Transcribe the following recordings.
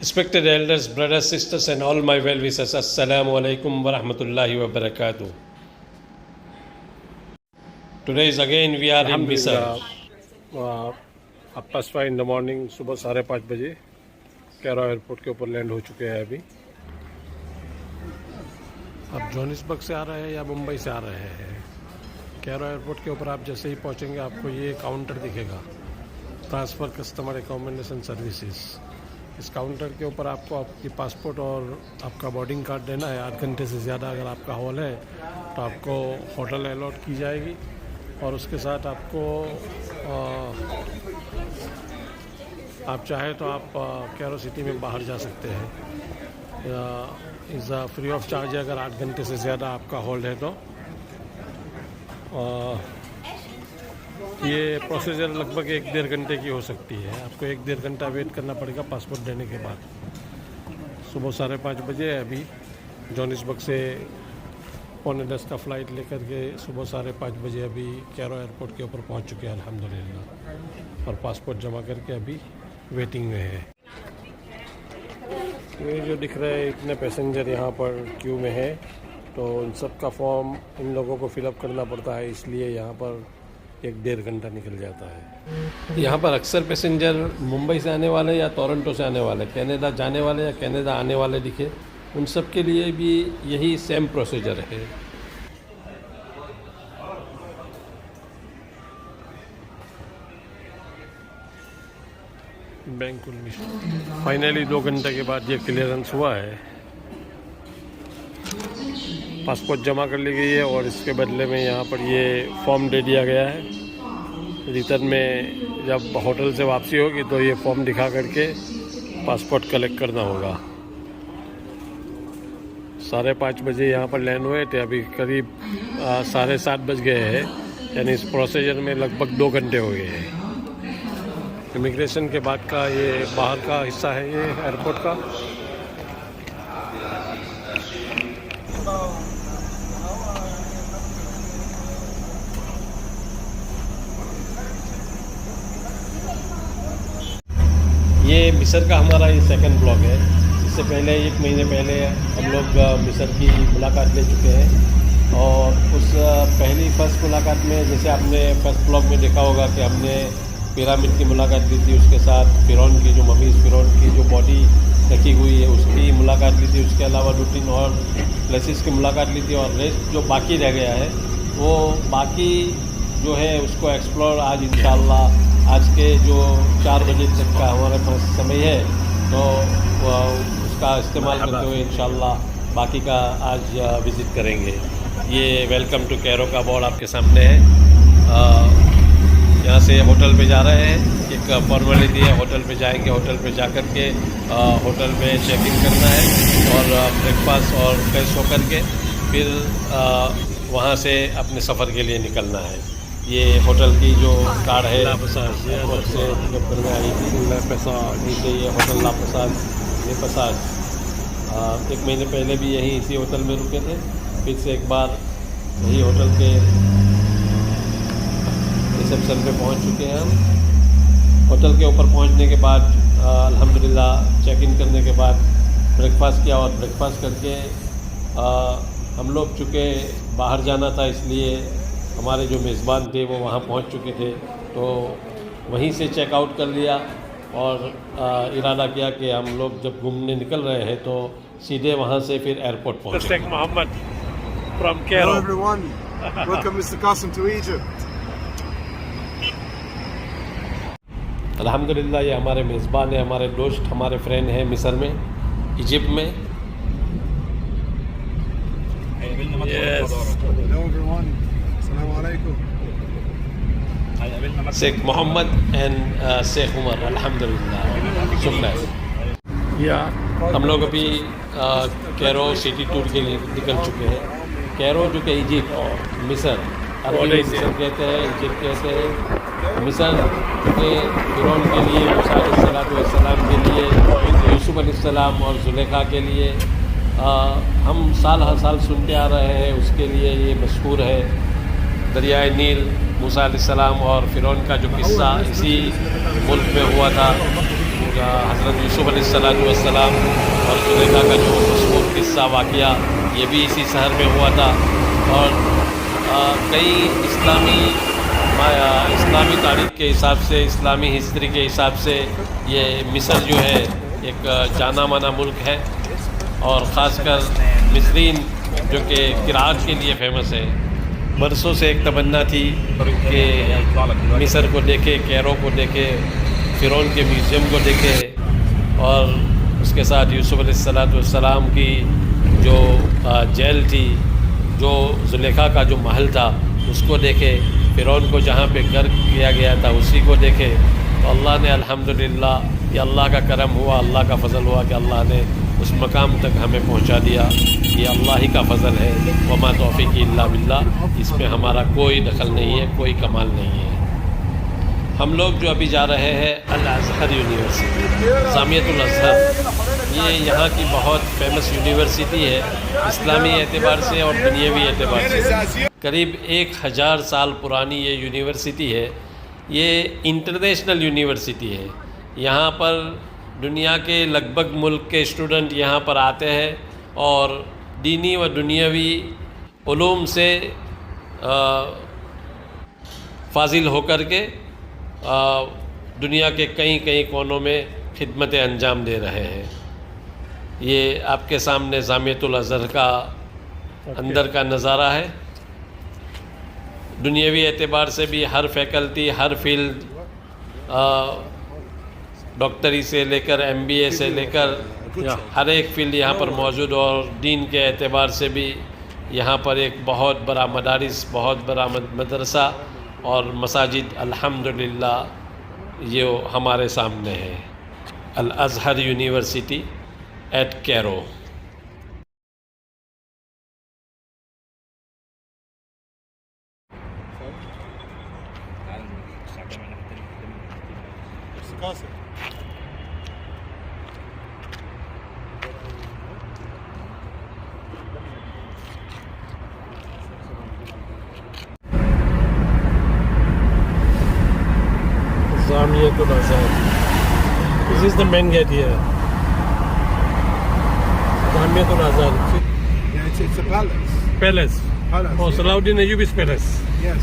Respected elders, brothers, sisters and all my well wishers, Assalamu alaikum wa rahmatullahi wa barakatuh. Today is again we are in Misr. 5:30 in the morning, सुबह 5:30 बजे Cairo airport के ऊपर land हो चुके हैं। अभी आप Johannesburg से आ रहे हैं या मुंबई से आ रहे हैं। कैरो एयरपोर्ट के ऊपर आप जैसे ही पहुंचेंगे आपको ये काउंटर दिखेगा, ट्रांसफ़र कस्टमर एकोमोडेशन सर्विसेज। इस काउंटर के ऊपर आपको आपकी पासपोर्ट और आपका बोर्डिंग कार्ड देना है। 8 घंटे से ज़्यादा अगर आपका हॉल है तो आपको होटल अलॉट की जाएगी और उसके साथ आपको आप चाहे तो आप कैरो सिटी में बाहर जा सकते हैं। इज़ फ्री ऑफ चार्ज है अगर 8 घंटे से ज़्यादा आपका होल्ड है तो। ये प्रोसीजर लगभग 1-1.5 घंटे की हो सकती है। आपको 1-1.5 घंटा वेट करना पड़ेगा पासपोर्ट देने के बाद। सुबह 5:30 बजे अभी जोहानिसबर्ग से 9:45 का फ़्लाइट लेकर के सुबह 5:30 बजे अभी कैरो एयरपोर्ट के ऊपर पहुंच चुके हैं अल्हम्दुलिल्लाह, और पासपोर्ट जमा करके अभी वेटिंग में है। ये जो दिख रहा है इतने पैसेंजर यहाँ पर क्यू में है, तो इन सब का फॉर्म इन लोगों को फिलअप करना पड़ता है, इसलिए यहाँ पर 1-1.5 घंटा निकल जाता है। यहाँ पर अक्सर पैसेंजर मुंबई से आने वाले या टोरंटो से आने वाले, कनाडा जाने वाले या कनाडा आने वाले दिखे, उन सब के लिए भी यही सेम प्रोसीजर है। बैंकुल मिशन फाइनली 2 घंटे के बाद ये क्लियरेंस हुआ है। पासपोर्ट जमा कर ली गई है और इसके बदले में यहाँ पर ये फॉर्म दे दिया गया है। रिटर्न में जब होटल से वापसी होगी तो ये फॉर्म दिखा करके पासपोर्ट कलेक्ट करना होगा। 5:30 बजे यहाँ पर लैंड हुए थे, अभी करीब 7:30 बज गए हैं, यानी इस प्रोसीजर में लगभग 2 घंटे हो गए हैं। इमिग्रेशन के बाद का ये बाहर का हिस्सा है ये एयरपोर्ट का। ये मिस्र का हमारा ये सेकंड ब्लॉग है। इससे पहले 1 महीने पहले हम लोग मिस्र की मुलाकात ले चुके हैं, और उस फर्स्ट मुलाकात में जैसे आपने फर्स्ट ब्लॉग में देखा होगा कि हमने पिरामिड की मुलाकात ली थी, उसके साथ फ़िरौन की जो ममीज़ फ़िरौन की जो बॉडी रखी हुई है उसकी मुलाकात ली थी। उसके अलावा 2-3 और प्लेसेस की मुलाकात ली थी, और रेस्ट जो बाकी रह गया है वो बाकी जो है उसको एक्सप्लोर आज इंशाल्लाह आज के जो 4 बजे तक का हमारे पास समय है तो उसका इस्तेमाल करते हुए इंशाल्लाह बाकी का आज विज़िट करेंगे। ये वेलकम टू कैरो का बोर्ड आपके सामने है। यहाँ से होटल पे जा रहे हैं, एक फॉर्मेलिटी है, होटल पे जाएंगे। होटल पे जा कर के होटल में चेक इन करना है और ब्रेकफास्ट और फ्रेश होकर के फिर वहाँ से अपने सफ़र के लिए निकलना है। ये होटल की जो कार्ड है एयरपोर्ट से जब में आई थी नीचे ये होटल लापसाज 1 महीने पहले भी यहीं इसी होटल में रुके थे। फिर से एक बार यही होटल के रिसेप्शन पे पहुंच चुके हैं हम। होटल के ऊपर पहुंचने के बाद अल्हम्दुलिल्लाह चेक इन करने के बाद ब्रेकफास्ट किया, और ब्रेकफास्ट करके हम लोग चूँकि बाहर जाना था इसलिए हमारे जो मेज़बान थे वो वहाँ पहुँच चुके थे, तो वहीं से चेक आउट कर लिया और इरादा किया कि हम लोग जब घूमने निकल रहे हैं तो सीधे वहाँ से फिर एयरपोर्ट पहुँचे। Sheikh Mohammed from Cairo. Hello everyone, welcome Mr. Qasim to Egypt. अल्हम्दुलिल्लाह ये हमारे मेज़बान है, हमारे दोस्त, हमारे फ्रेंड हैं मिस्र में, इजिप्ट में। Yes. Hello everyone, Assalamu alaikum. Sheikh Mohammed and Sheikh Umar, अल्हम्दुलिल्लाह, शुक्रिया। या हम लोग अभी कैरो सिटी टूर के लिए निकल चुके हैं। कैरो जो कि इजिप्ट और मिस्र, अरबी मिस्र कहते हैं, इजिप्ट कहते हैं। मिस्र के फ़िरौन के लिए, मूसा अलैहिस्सलाम के लिए, यूसुफ अलैहिस्सलाम और जुलेखा के लिए हम साल हर साल सुनते आ रहे हैं, उसके लिए ये मशहूर है। दरियाए नील, मूसा अलैहिस्सलाम और फ़िरौन का जो किस्सा इसी मुल्क में हुआ था, हज़रत यूसुफ़ अलैहिस्सलाम और ज़ुलेखा का जो मशहूर किस्सा वाक़या ये भी इसी शहर में हुआ था। और कई इस्लामी तारीख़ के हिसाब से, इस्लामी हिस्ट्री के हिसाब से ये मिस्र जो है एक जाना माना मुल्क है। और ख़ासकर मिस्रीन जो कि क़िराअत के लिए फ़ेमस है। बरसों से एक तमन्ना थी कि मिस्र को देखे, कैरो को देखे, फ़िरौन के म्यूज़ियम को देखे और उसके साथ यूसुफ़ अलैहिस्सलाम की जो जेल थी, जो ज़ुलेखा का जो महल था उसको देखे, फ़िरौन को जहाँ पे गर्क किया गया था उसी को देखे। तो अल्लाह ने अल्हम्दुलिल्लाह, ये अल्लाह का करम हुआ, अल्लाह का फ़ज़ल हुआ कि अल्लाह ने उस मकाम तक हमें पहुँचा दिया। ये अल्लाह ही का फ़ज़ल है। वमा तौफ़ीक़ी इल्ला बिल्लाह, इसमें हमारा कोई दखल नहीं है, कोई कमाल नहीं है। हम लोग जो अभी जा रहे हैं अल अज़हर यूनिवर्सिटी, जामियतुल अज़हर, ये यहाँ की बहुत फेमस यूनिवर्सिटी है इस्लामी एतबार से और दुनियावी एतबार से। करीब 1000 साल पुरानी ये यूनिवर्सिटी है। ये इंटरनेशनल यूनिवर्सिटी है। यहाँ पर दुनिया के लगभग मुल्क के स्टूडेंट यहाँ पर आते हैं और दीनी व दुनियावी उलूम से फाजिल होकर के दुनिया के कई कोनों में खिदमतें अंजाम दे रहे हैं। ये आपके सामने जामियतुल अज़हर का अंदर का नज़ारा है। दुनियावी एतबार से भी हर फैकल्टी, हर फील्ड, डॉक्टरी से लेकर MBA से लेकर हर एक फील्ड यहाँ पर मौजूद। और दीन के एतबार से भी यहाँ पर एक बहुत बड़ा मदारिस, बहुत बड़ा मदरसा और मसाजिद अल्हम्दुलिल्लाह ये हमारे सामने है। Al Azhar university at Cairo. Zamiyatul Azhar. This is the main gate here. Zamiyatul Azhar. Yeah, it's a palace. Palace. Palace. Oh, yeah. Salahuddin Ayyubi's palace. Yes.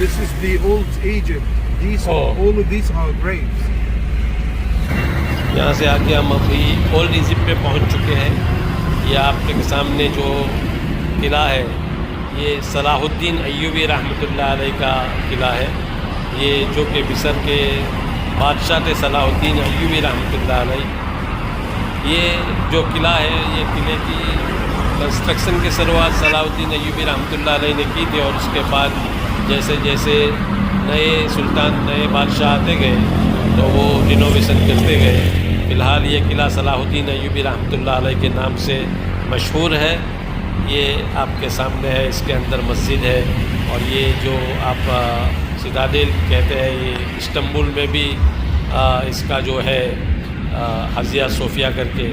This is the old Egypt. These Oh. all of these are graves. यहाँ से आके हम अभी old Egypt पे पहुँच चुके हैं। ये आपके सामने जो किला है ये सलाहुद्दीन अय्यूबी रहमतुल्लाह अलैह का किला है। ये जो कि मिस्र के बादशाह थे सलाहुद्दीन अय्यूबी रहमतुल्लाह अलैह। ये जो किला है, ये किले की कंस्ट्रक्शन की शुरुआत सलाहुद्दीन अय्यूबी रहमतुल्लाह अलैह ने की थी। और उसके बाद जैसे जैसे नए सुल्तान, नए बादशाह आते गए तो वो रिनोवेशन करते गए। फ़िलहाल ये किला सलाहुद्दीन अय्यूबी रहमतुल्लाह अलैह के नाम से मशहूर है। ये आपके सामने है, इसके अंदर मस्जिद है। और ये जो आप सिताडेल कहते हैं, ये इस्तांबुल में भी इसका जो है हज़िया सोफिया करके,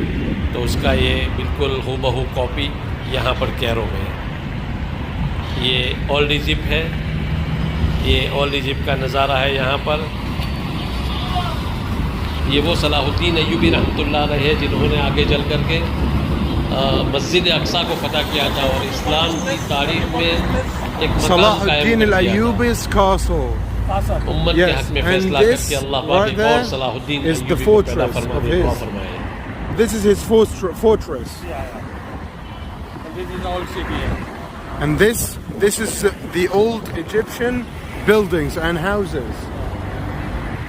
तो उसका ये बिल्कुल हूबहू कॉपी यहाँ पर कैरो में है। ये ओल्ड इजिप्ट है। ये ओल्ड इजिप्ट का नज़ारा है। यहाँ पर ये वो सलाहुद्दीन अय्यूबी रहमतुल्लाह अलैह है जिन्होंने आगे चल कर के मस्जिद अक्सा को फतह किया था और इस्लाम की तारीख में एक मकाम Salahuddin कायम किया al-Ayyubi's castle. था। उम्मत के Yes, हक में and फैसला this करके अल्लाह right पाक there और सलाहुद्दीन is the अय्यूबी को पैदा fortress फरमा of दे, दुआ his. फरमाए। This is his fortress. This is old city. And this is the old Egyptian buildings and houses.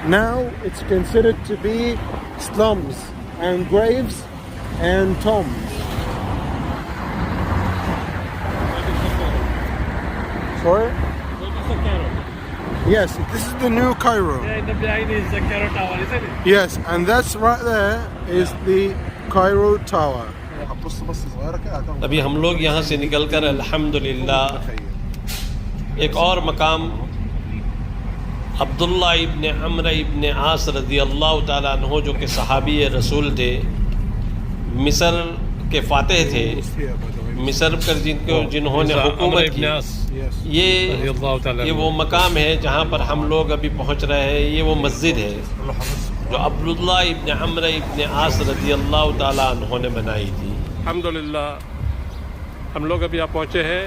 Now it's considered to be slums and graves and tombs. Sorry? Yes, this is the new Cairo. In the behind is the Cairo Tower, isn't it? Yes, and that's right there is the Cairo Tower. अभी हम लोग यहाँ से निकलकर अल्हम्दुलिल्लाह एक और मकाम अब्दुल्ला इब्ने अम्र इब्ने आस रज़ी अल्लाह ताला अन्हो जो कि सहाबी रसूल थे, मिस्र के फ़ातिह थे, मिस्र कर जिन्होंने हुकूमत की, Yes. ये वो मकाम है जहाँ पर हम लोग अभी पहुँच रहे हैं। ये वो मस्जिद है जो अब्दुल्लाह इब्न अम्र इब्न आस रज़ी अल्लाह ताला अन्हु ने बनाई थी। अल्हम्दुलिल्लाह हम लोग अभी यहाँ पहुँचे हैं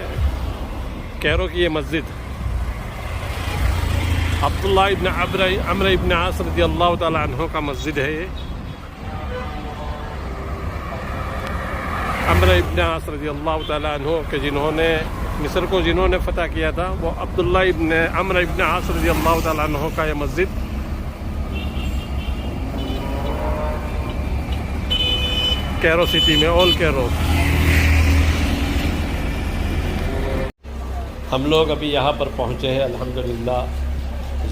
कैरो की ये मस्जिद, अब्दुल्लाह इब्न अम्र इब्न आस रज़ी अल्लाह ताला अन्हु का मस्जिद है। ये अम्र इब्न आस रज़ी अल्लाह ताला अन्हु के जिन्होंने मिस्र को जिन्होंने फ़तह किया था, वो अब्दुल्लाह इब्न अम्र इब्न आस रज़ी अल्लाह ताला अन्हु का ये मस्जिद कैरो सिटी में, ओल्ड कैरो। हम लोग अभी यहाँ पर पहुँचे हैं अल्हम्दुलिल्लाह।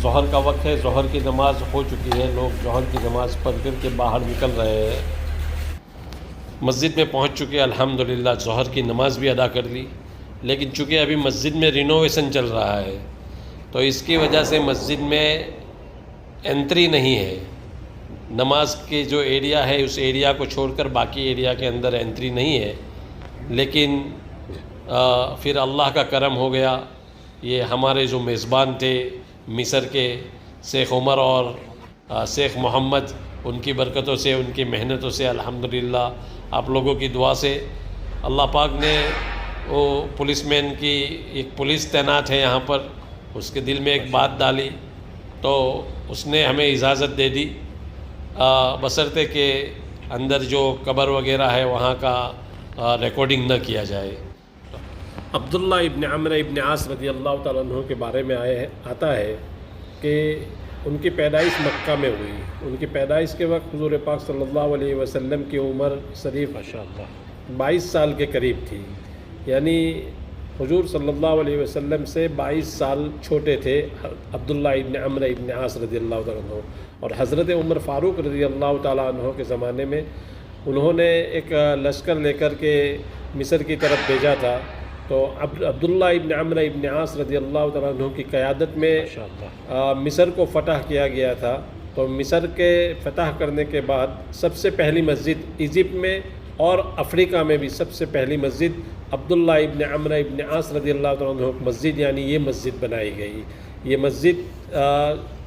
ज़ोहर का वक्त है, ज़ोहर की नमाज़ हो चुकी है, लोग ज़ोहर की नमाज़ पढ़ कर के बाहर निकल रहे हैं। मस्जिद में पहुँच चुके अल्हम्दुलिल्लाह, ज़ोहर की नमाज़ भी अदा कर ली। लेकिन चूँकि अभी मस्जिद में रिनोवेशन चल रहा है तो इसकी वजह से मस्जिद में एंट्री नहीं है। नमाज के जो एरिया है उस एरिया को छोड़कर बाकी एरिया के अंदर एंट्री नहीं है। लेकिन फिर अल्लाह का करम हो गया, ये हमारे जो मेज़बान थे मिस्र के शेख उमर और शेख मोहम्मद, उनकी बरकतों से, उनकी मेहनतों से अल्हम्दुलिल्लाह, आप लोगों की दुआ से अल्लाह पाक ने वो पुलिसमैन की, एक पुलिस तैनात है यहाँ पर, उसके दिल में एक बात डाली तो उसने हमें इजाज़त दे दी, बशर्ते के अंदर जो कब्र वगैरह है वहाँ का रिकॉर्डिंग न किया जाए। अब्दुल्लाह इब्न अम्र इब्न आस रज़ी अल्लाह ताला अन्हु के बारे में आता है कि उनकी पैदाइश मक्का में हुई। उनकी पैदाइश के वक्त हुज़ूर पाक सल्लल्लाहु अलैहि वसल्लम की उम्र शरीफ माशाअल्लाह 22 साल के करीब थी। यानी हुजूर सल्लल्लाहु अलैहि वसल्लम से 22 साल छोटे थे अब्दुल्लाह इब्न अम्र इब्न आस रज़ी अल्लाह ताला अन्हु। और हज़रत उमर फ़ारूक रज़ी अल्लाह ताला अन्हु के ज़माने में उन्होंने एक लश्कर लेकर के मिस्र की तरफ भेजा था। तो अब्दुल्लाह इब्न अम्र इब्न आस रज़ी अल्लाह ताला अन्हु की क़यादत में मिस्र को फ़तह किया गया था। तो मिस्र के फ़तह करने के बाद सबसे पहली मस्जिद इजिप्ट में और अफ्रीका में भी सबसे पहली मस्जिद अब्दुल्लाह इब्न अम्र इब्न आस रज़ी अल्लाह ताला अन्हु मस्जिद, यानी ये मस्जिद बनाई गई। ये मस्जिद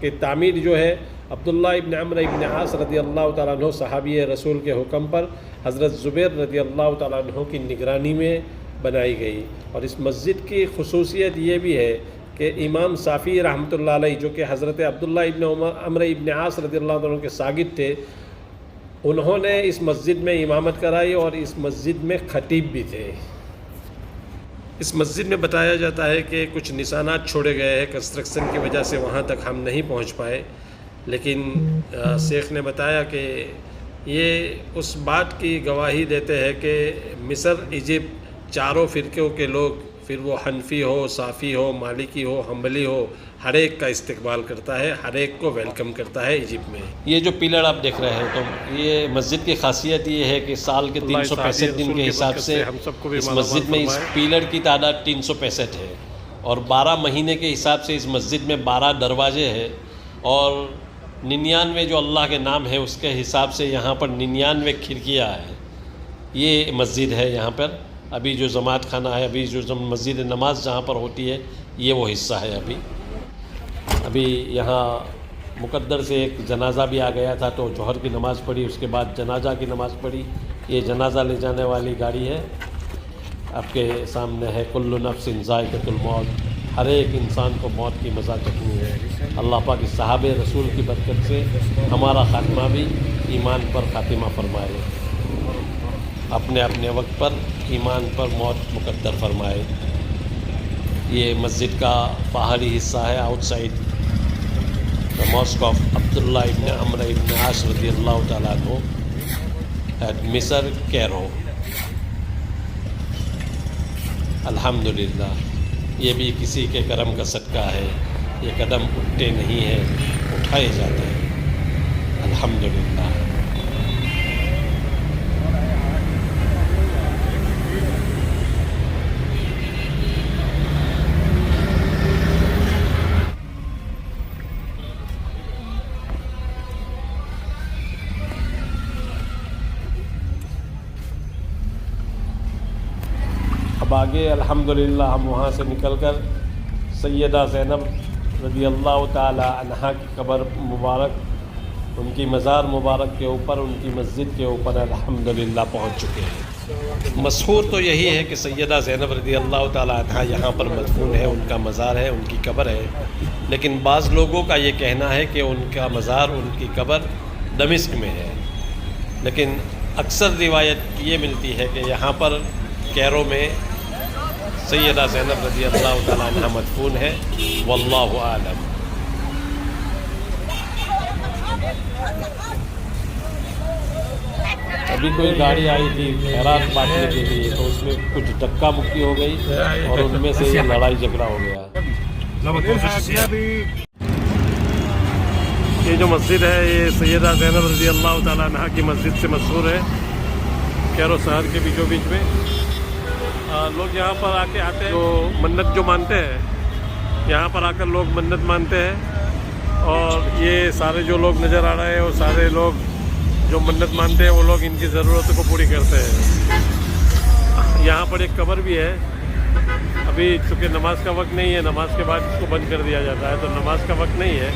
की तामीर जो है अब्दुल्लाह इब्न अम्र इब्न आस रज़ी अल्लाह ताला अन्हु सहाबी रसूल के हुक्म पर हज़रत ज़ुबैर रज़ी अल्लाह ताला अन्हु की निगरानी में बनाई गई। और इस मस्जिद की खुसूसियत ये भी है कि इमाम साफ़ी रहमतुल्लाह अलैह, जो कि हज़रत अब्दुल्लाह इब्न अम्र इब्न आस रज़ी अल्लाह ताला अन्हु के शागिर्द थे, उन्होंने इस मस्जिद में इमामत कराई और इस मस्जिद में ख़तीब भी थे। इस मस्जिद में बताया जाता है कि कुछ निशानात छोड़े गए हैं, कंस्ट्रक्शन की वजह से वहाँ तक हम नहीं पहुँच पाए। लेकिन शेख ने बताया कि ये उस बात की गवाही देते हैं कि मिस्र, इजिप्ट, चारों फ़िरक़ों के लोग, फिर वो हनफी हो, साफ़ी हो, मालिकी हो, हम्बली हो, हर एक का इस्तकबाल करता है, हर एक को वेलकम करता है इजिप्ट में। ये जो पिलर आप देख रहे हैं, तो ये मस्जिद की खासियत ये है कि साल के 365 दिन के हिसाब से इस मस्जिद में इस पिलर की तादाद 365 है। और 12 महीने के हिसाब से इस मस्जिद में 12 दरवाजे हैं। और 99 जो अल्लाह के नाम है उसके हिसाब से यहाँ पर 99 खिड़कियाँ हैं। ये मस्जिद है यहाँ पर। अभी जो जमात खाना है, अभी जो मस्जिद नमाज जहाँ पर होती है, ये वो हिस्सा है। अभी यहाँ मुकद्दर से एक जनाज़ा भी आ गया था, तो जोहर की नमाज़ पढ़ी, उसके बाद जनाजा की नमाज़ पढ़ी। ये जनाज़ा ले जाने वाली गाड़ी है, आपके सामने है। कुल्लु नफ्सिन ज़ाइक़तुल मौत, हर एक इंसान को मौत की मज़ा चखनी है। अल्लाह पाक इस सहाबे रसूल की बरकत से हमारा ख़ात्मा भी ईमान पर ख़ातिमा फरमाए, अपने अपने वक्त पर ईमान पर मौत मुकद्दर फरमाए। ये मस्जिद का बाहरी हिस्सा है, outside the mosque of Abdullah ibn Amr ibn As रज़ियल्लाहु ताला अन्हु एट मिस्र, कैरो। अल्हम्दुलिल्लाह, ये भी किसी के करम का सदका है। ये कदम उठते नहीं हैं, उठाए जाते हैं। अल्हम्दुलिल्लाह। अब आगे अल्हम्दुलिल्लाह हम वहाँ से निकलकर सैयदा ज़ैनब रज़ी अल्लाह ताला अन्हा की कब्र मुबारक, उनकी मज़ार मुबारक के ऊपर, उनकी मस्जिद के ऊपर अल्हम्दुलिल्लाह पहुँच चुके हैं। मशहूर तो यही है कि सैयदा ज़ैनब रज़ी अल्लाह ताला अन्हा यहाँ पर मदफून है, उनका मज़ार है, उनकी कब्र है। लेकिन बाज़ लोगों का ये कहना है कि उनका मज़ार, उनकी कब्र दमिश्क में है। लेकिन अक्सर रिवायत ये मिलती है कि यहाँ पर कैरो में सैयदा ज़ैनब रज़ी अल्लाह ताला अन्हा मदफून है। वल्लाहु आलम। अभी कोई गाड़ी आई थी खैरात बांटने के लिए, तो उसमें कुछ धक्का मुक्की हो गई और उनमें से लड़ाई झगड़ा हो गया। ये जो मस्जिद है ये सैयदा ज़ैनब रज़ी अल्लाह ताला अन्हा की मस्जिद से मशहूर है, कैरो शहर के बीचों बीच में। लोग यहाँ पर आते हैं, तो मन्नत जो मानते हैं यहाँ पर आकर लोग मन्नत मानते हैं। और ये सारे जो लोग नज़र आ रहे हैं वो सारे लोग जो मन्नत मानते हैं वो लोग इनकी ज़रूरतों को पूरी करते हैं। यहाँ पर एक कब्र भी है। अभी चूँकि नमाज का वक्त नहीं है, नमाज के बाद इसको बंद कर दिया जाता है, तो नमाज का वक्त नहीं है।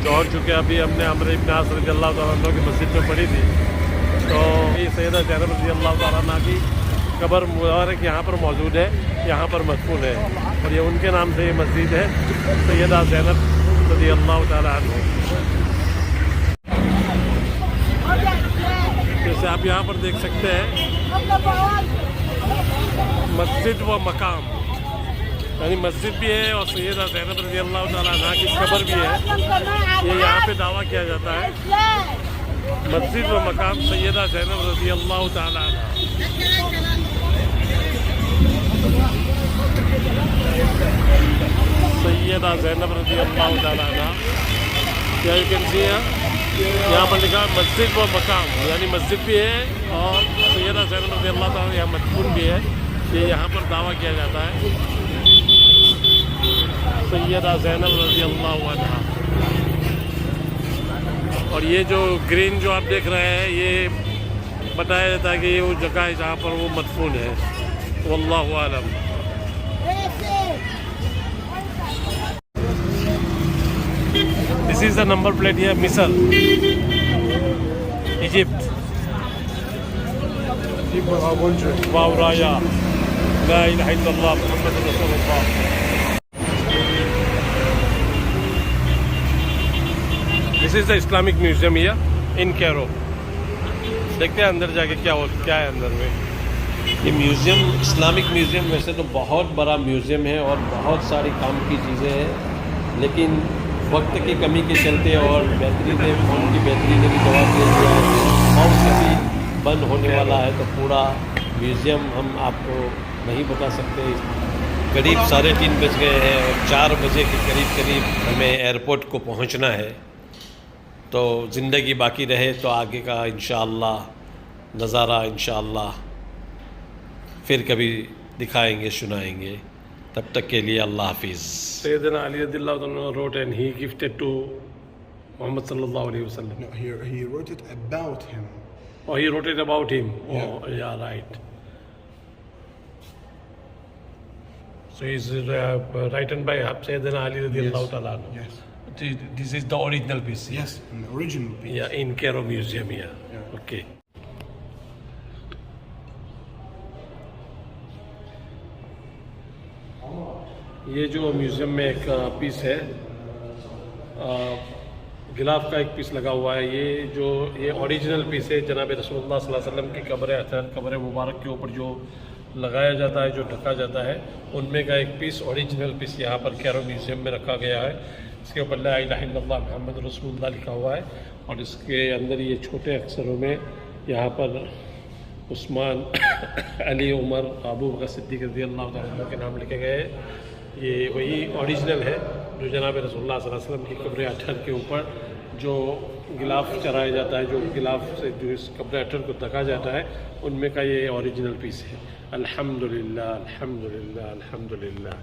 तो और चूँकि अभी हमने अमर इब्न आस रज़ी अल्लाह तआला अन्हु की मस्जिद में पढ़ी थी, तो ये सैयदा ज़ैनब रज़ी अल्लाह तआला अन्हा की कब्र मुबारक यहाँ पर मौजूद है, यहाँ पर मदफून है। और ये उनके नाम से ये मस्जिद है, सैयदा ज़ैनब रज़ी अल्लाह तआला अन्हा। जैसे आप यहाँ पर देख सकते हैं मस्जिद व मकाम, यानी मस्जिद भी है और सैयदा ज़ैनब रज़ी अल्लाह तआला अन्हा की कब्र भी है। ये यहाँ पे दावा किया जाता है, मस्जिद व मकाम सैयदा ज़ैनब रज़ी अल्लाह तआला अन्हा। सैयदा ज़ैनब रज़ी अल्लाह तआला अन्हा। क्या यू कैन सी यहाँ पर लिखा मस्जिद व मकाम, यानी मस्जिद भी है और सैयदा ज़ैनब रज़ी अल्लाह तआला यहाँ मदफून भी है। ये यहाँ पर दावा किया जाता है, सैयदा ज़ैनब रज़ी अल्लाह अन्हा। और ये जो ग्रीन जो आप देख रहे हैं, ये बताया जाता है कि ये वो जगह है जहाँ पर वो मदफून है। वल्लाहु आलम। This is the number plate here, Misr, Egypt. Wow, Raya. La ilaha illallah, Muhammadur Rasulullah. This is the Islamic Museum here in Cairo. देखते हैं अंदर जाके क्या है अंदर में। ये म्यूज़ियम, इस्लामिक म्यूज़ियम वैसे तो बहुत बड़ा म्यूज़ियम है और बहुत सारी काम की चीज़ें हैं, लेकिन वक्त की कमी के चलते और बैटरी ने फ़ोन की बैटरी ने भी जवाब दे दिया है और कभी बंद होने वाला है, तो पूरा म्यूज़ियम हम आपको नहीं बता सकते। करीब 3:30 बज गए हैं और 4 बजे के करीब हमें एयरपोर्ट को पहुंचना है। तो ज़िंदगी बाकी रहे तो आगे का इंशाअल्लाह नज़ारा इंशाअल्लाह फिर कभी दिखाएंगे, सुनाएंगे। तब तक के लिए अल्लाह हाफिज़। सैयदना अली रज़ियल्लाहु अन्हु wrote and he gifted to Muhammad sallallahu alaihi wasallam. No, he wrote it about him. Oh, he wrote it about him. Yeah. Oh, yeah, right. So it's written by Sayyidina Ali radiallahu ta'ala anhu. Yes. This is the original piece. Yes, an original piece. Yeah, in Cairo Museum here. Yeah. Okay. ये जो museum में एक piece है, गिलाफ का एक piece लगा हुआ है। ये ओरिजिनल पीस है जनाब रसूलुल्लाह सल्लल्लाहु अलैहि वसल्लम की कब्र मुबारक के ऊपर जो लगाया जाता है, जो ढका जाता है, उनमें का एक पीस, ओरिजिनल पीस यहाँ पर कैरो म्यूज़ियम में रखा गया है। इसके ऊपर ला इलाहा इल्लल्लाह मुहम्मद रसूलुल्लाह लिखा हुआ है और इसके अंदर ये छोटे अक्षरों में यहाँ पर उस्मान, अली, उमर, अबू बकर सिद्दीक़ रज़ियल्लाहु तआला के नाम लिखे गए हैं। ये वही ओरिजिनल है जो जनाब रसूलुल्लाह सल्लल्लाहु अलैहि वसल्लम की कब्र अतहर के ऊपर जो गिलाफ चढ़ाया जाता है, जो गिलाफ से जो इस कब्र अतहर को ढका जाता है, उनमें का ये ओरिजिनल पीस है। अल्हम्दुलिल्लाह, अल्हम्दुलिल्लाह, अल्हम्दुलिल्लाह।